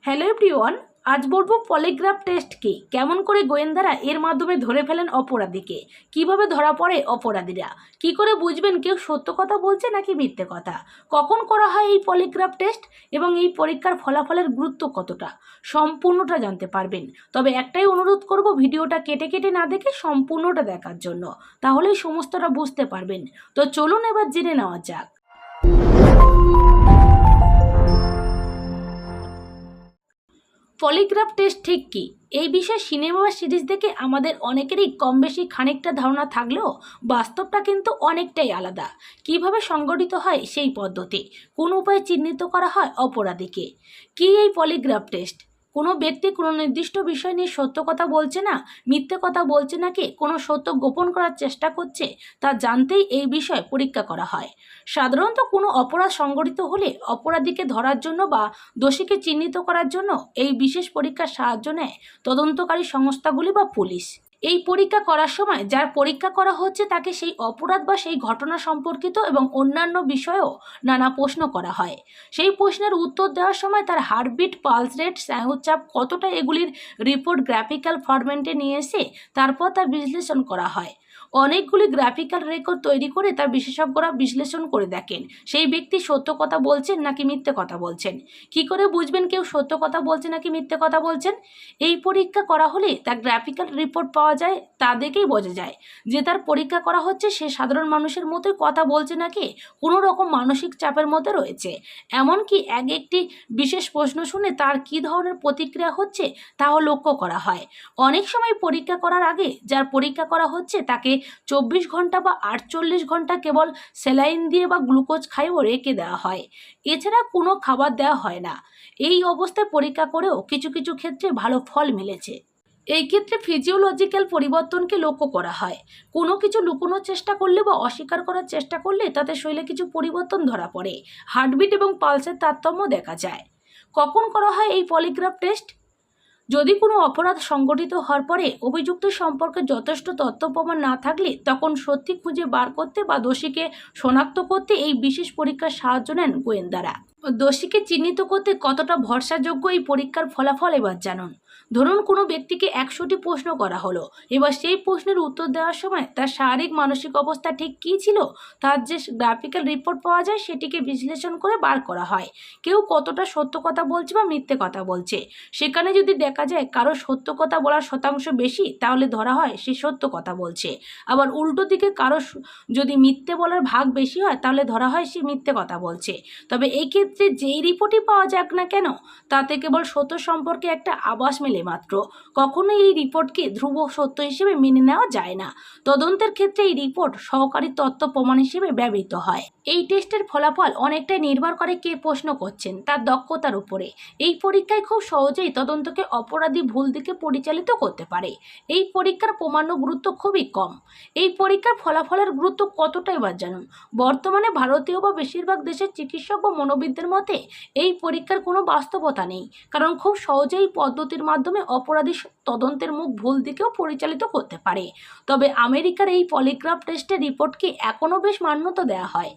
Hello everyone, আজ বলবো polygraph test কি, কেমন করে গোয়েন্দারা এর মাধ্যমে ধরে ফেলেন অপরাধীকে, কিভাবে ধরা পড়ে অপরাধীরা, কি করে বুঝবেন কেউ সত্য কথা বলছে নাকি মিথ্যে কথা, কখন করা হয় এই পলিগ্রাফ টেস্ট এবং এই পরীক্ষার ফলাফলের গুরুত্ব কতটা, সম্পূর্ণটা জানতে পারবেন। তবে একটাই অনুরোধ করব, ভিডিওটা কেটে কেটে না দেখে সম্পূর্ণটা দেখার জন্য, তাহলেই সমস্তটা বুঝতে পারবেন। তো চলুন এবার জেনে নেওয়া যাক। পলিগ্রাফ টেস্ট ঠিক কি, এই বিষয়ে সিনেমা বা সিরিজ দেখে আমাদের অনেকেরই কম বেশি খানিকটা ধারণা থাকলেও বাস্তবটা কিন্তু অনেকটাই আলাদা। কিভাবে সংগঠিত হয় সেই পদ্ধতি, কোন উপায়ে চিহ্নিত করা হয় অপরাধীকে, কি এই পলিগ্রাফ টেস্ট? কোনো ব্যক্তি কোনো নির্দিষ্ট বিষয় নিয়ে সত্য কথা বলছে না মিথ্যে কথা বলছে নাকি কোনো সত্য গোপন করার চেষ্টা করছে, তা জানতেই এই বিষয়ে পরীক্ষা করা হয়। সাধারণত কোনো অপরাধ সংগঠিত হলে অপরাধীকে ধরার জন্য বা দোষীকে চিহ্নিত করার জন্য এই বিশেষ পরীক্ষার সাহায্য নেয় তদন্তকারী সংস্থাগুলি বা পুলিশ। এই পরীক্ষা করার সময় যার পরীক্ষা করা হচ্ছে তাকে সেই অপরাধ বা সেই ঘটনা সম্পর্কিত এবং অন্যান্য বিষয়েও নানা প্রশ্ন করা হয়। সেই প্রশ্নের উত্তর দেওয়ার সময় তার হার্টবিট, পালস রেট, স্নায়ুচাপ কতটা, এগুলির রিপোর্ট গ্রাফিক্যাল ফরম্যাটে নিয়ে এসে তারপর তার বিশ্লেষণ করা হয়। অনেকগুলি গ্রাফিক্যাল রেকর্ড তৈরি করে তার বিশেষজ্ঞরা বিশ্লেষণ করে দেখেন সেই ব্যক্তি সত্য কথা বলছেন নাকি মিথ্যে কথা বলছেন। কি করে বুঝবেন কেউ সত্য কথা বলছে নাকি মিথ্যে কথা বলছেন? এই পরীক্ষা করা হলে তার গ্রাফিক্যাল রিপোর্ট পাওয়া যায়, তা দেখেই বোঝা যায় যে তার পরীক্ষা করা হচ্ছে সে সাধারণ মানুষের মতোই কথা বলছে নাকি কোনো রকম মানসিক চাপের মধ্যে রয়েছে। এমনকি একটি বিশেষ প্রশ্ন শুনে তার কী ধরনের প্রতিক্রিয়া হচ্ছে তাও লক্ষ্য করা হয়। অনেক সময় পরীক্ষা করার আগে যার পরীক্ষা করা হচ্ছে তাকে 24 ঘন্টা বা 48 ঘন্টা কেবল স্যালাইন দিয়ে বা গ্লুকোজ খাইয়েও রেখে দেওয়া হয়, এছাড়া কোনো খাবার দেওয়া হয় না। এই অবস্থায় পরীক্ষা করেও কিছু কিছু ক্ষেত্রে ভালো ফল মিলেছে। এই ক্ষেত্রে ফিজিওলজিক্যাল পরিবর্তনকে লক্ষ্য করা হয়। কোনো কিছু লুকোনোর চেষ্টা করলে বা অস্বীকার করার চেষ্টা করলে তাতে শরীরে কিছু পরিবর্তন ধরা পড়ে, হার্টবিট এবং পালসের তারতম্য দেখা যায়। কখন করা হয় এই পলিগ্রাফ টেস্ট? যদি কোনো অপরাধ সংগঠিত হওয়ার পরে অভিযুক্ত সম্পর্কে যথেষ্ট তথ্য প্রমাণ না থাকলে তখন সত্যি খুঁজে বার করতে বা দোষীকে শনাক্ত করতে এই বিশেষ পরীক্ষার সাহায্য নেন গোয়েন্দারা। দোষীকে চিহ্নিত করতে কতটা ভরসাযোগ্য এই পরীক্ষার ফলাফল এবার জানুন। ধরুন কোনো ব্যক্তিকে 100টি প্রশ্ন করা হলো, এবার সেই প্রশ্নের উত্তর দেওয়ার সময় তার শারীরিক মানসিক অবস্থা ঠিক কী ছিল তার যে গ্রাফিক্যাল রিপোর্ট পাওয়া যায় সেটিকে বিশ্লেষণ করে বার করা হয় কেউ কতটা সত্য কথা বলছে বা মিথ্যে কথা বলছে। সেখানে যদি দেখা যায় কারো সত্য কথা বলার শতাংশ বেশি তাহলে ধরা হয় সে সত্য কথা বলছে, আবার উল্টো দিকে কারো যদি মিথ্যে বলার ভাগ বেশি হয় তাহলে ধরা হয় সে মিথ্যে কথা বলছে। তবে এই ক্ষেত্রে যেই রিপোর্টই পাওয়া যাক না কেন তাতে কেবল সত্য সম্পর্কে একটা আভাস মেলে মাত্র, কখনোই এই রিপোর্টকে ধ্রুব সত্য হিসেবে মেনে নেওয়া যায় না। তদন্তের ক্ষেত্রে এই রিপোর্ট সহকারী তথ্য প্রমাণ হিসেবে ব্যবহৃত হয়। এই টেস্টের ফলাফল অনেকটাই নির্ভর করে কে প্রশ্ন করছেন তার দক্ষতার উপরে। এই পরীক্ষায় খুব সহজেই তদন্তকে অপরাধী ভুল দিকে পরিচালিত করতে পারে। এই পরীক্ষার প্রমাণ্য গুরুত্ব খুবই কম। এই পরীক্ষার ফলাফলের গুরুত্ব কতটা এবার জানুন। বর্তমানে ভারতীয় বা বেশিরভাগ দেশের চিকিৎসক বা মনোবিদদের মতে এই পরীক্ষার কোনো বাস্তবতা নেই, কারণ খুব সহজেই পদ্ধতির মাধ্যমে অপরাধী তদন্তের মুখ ভুল দিকেও পরিচালিত করতে পারে। তবে আমেরিকার এই পলিগ্রাফ টেস্টের রিপোর্টকে এখনও বেশ মান্যতা দেওয়া হয়।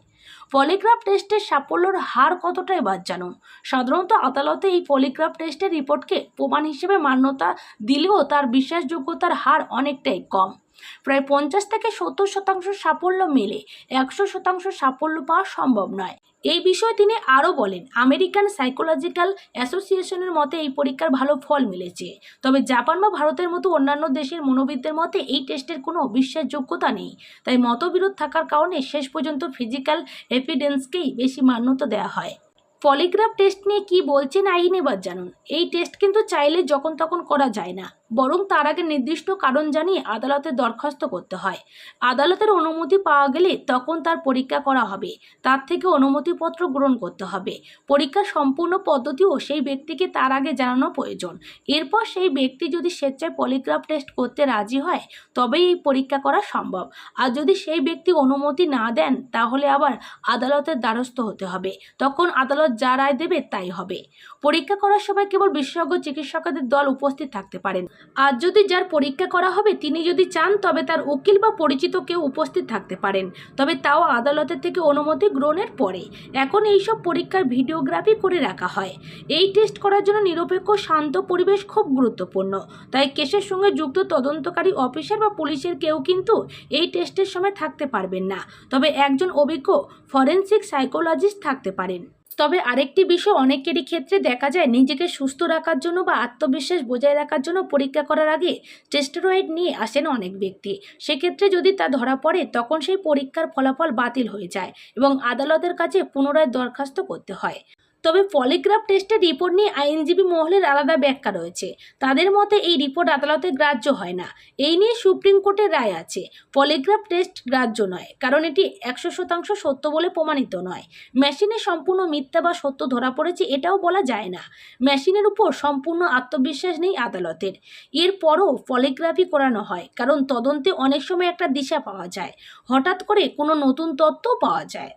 পলিগ্রাফ টেস্টের সাফল্যের হার কতটা এবার জানুন। সাধারণত আদালতে এই পলিগ্রাফ টেস্টের রিপোর্টকে প্রমাণ হিসেবে মান্যতা দিলেও তার বিশ্বাসযোগ্যতার হার অনেকটাই কম। প্রায় 50 থেকে 70% সাফল্য মেলে, 100% সাফল্য পাওয়া সম্ভব নয়। এই বিষয়ে তিনি আরও বলেন, আমেরিকান সাইকোলজিক্যাল অ্যাসোসিয়েশনের মতে এই পরীক্ষার ভালো ফল মিলেছে, তবে জাপান বা ভারতের মতো অন্যান্য দেশের মনোবিদদের মতে এই টেস্টের কোনো বিশ্বাসযোগ্যতা নেই। তাই মতবিরোধ থাকার কারণে শেষ পর্যন্ত ফিজিক্যাল এভিডেন্সকেই বেশি মান্যতা দেওয়া হয়। পলিগ্রাফ টেস্ট নিয়ে কি বলছেন আইন এবার জানুন। এই টেস্ট কিন্তু চাইলে যখন তখন করা যায় না, বরং তার আগে নির্দিষ্ট কারণ জানিয়ে আদালতে দরখাস্ত করতে হয়। আদালতের অনুমতি পাওয়া গেলে তখন তার পরীক্ষা করা হবে, তার থেকে অনুমতিপত্র গ্রহণ করতে হবে। পরীক্ষার সম্পূর্ণ পদ্ধতিও সেই ব্যক্তিকে তার আগে জানানো প্রয়োজন। এরপর সেই ব্যক্তি যদি স্বেচ্ছায় পলিগ্রাফ টেস্ট করতে রাজি হয় তবেই এই পরীক্ষা করা সম্ভব। আর যদি সেই ব্যক্তি অনুমতি না দেন তাহলে আবার আদালতের দ্বারস্থ হতে হবে, তখন আদালত যা রায় দেবে তাই হবে। পরীক্ষা করার সময় কেবল বিশেষজ্ঞ চিকিৎসকদের দল উপস্থিত থাকতে পারেন। আজ যদি যার পরীক্ষা করা হবে তিনি যদি চান তবে তার উকিল বা পরিচিত কেউ উপস্থিত থাকতে পারেন, তবে তাও আদালতের থেকে অনুমতি গ্রহণের পরে। এখন এইসব পরীক্ষার ভিডিওগ্রাফি করে রাখা হয়। এই টেস্ট করার জন্য নিরপেক্ষ শান্ত পরিবেশ খুব গুরুত্বপূর্ণ। তাই কেসের সঙ্গে যুক্ত তদন্তকারী অফিসার বা পুলিশের কেউ কিন্তু এই টেস্টের সময় থাকতে পারবেন না, তবে একজন অভিজ্ঞ ফরেনসিক সাইকোলজিস্ট থাকতে পারেন। তবে আরেকটি বিষয় অনেকেরই ক্ষেত্রে দেখা যায়, নিজেকে সুস্থ রাখার জন্য বা আত্মবিশ্বাস বজায় রাখার জন্য পরীক্ষা করার আগে স্টেরয়েড নিয়ে আসেন অনেক ব্যক্তি। সেক্ষেত্রে যদি তা ধরা পড়ে তখন সেই পরীক্ষার ফলাফল বাতিল হয়ে যায় এবং আদালতের কাছে পুনরায় দরখাস্ত করতে হয়। তবে পলিগ্রাফ টেস্টের রিপোর্ট নিয়ে আইনজীবী মহলের আলাদা ব্যাখ্যা রয়েছে। তাদের মতে এই রিপোর্ট আদালতে গ্রাহ্য হয় না। এই নিয়ে সুপ্রিম কোর্টের রায় আছে। পলিগ্রাফ টেস্ট গ্রাহ্য নয়, কারণ এটি 100% সত্য বলে প্রমাণিত নয়। মেশিনে সম্পূর্ণ মিথ্যা বা সত্য ধরা পড়েছে এটাও বলা যায় না। মেশিনের উপর সম্পূর্ণ আত্মবিশ্বাস নেই আদালতের। এরপরও পলিগ্রাফি করানো হয়, কারণ তদন্তে অনেক সময় একটা দিশা পাওয়া যায়, হঠাৎ করে কোনো নতুন তথ্য পাওয়া যায়।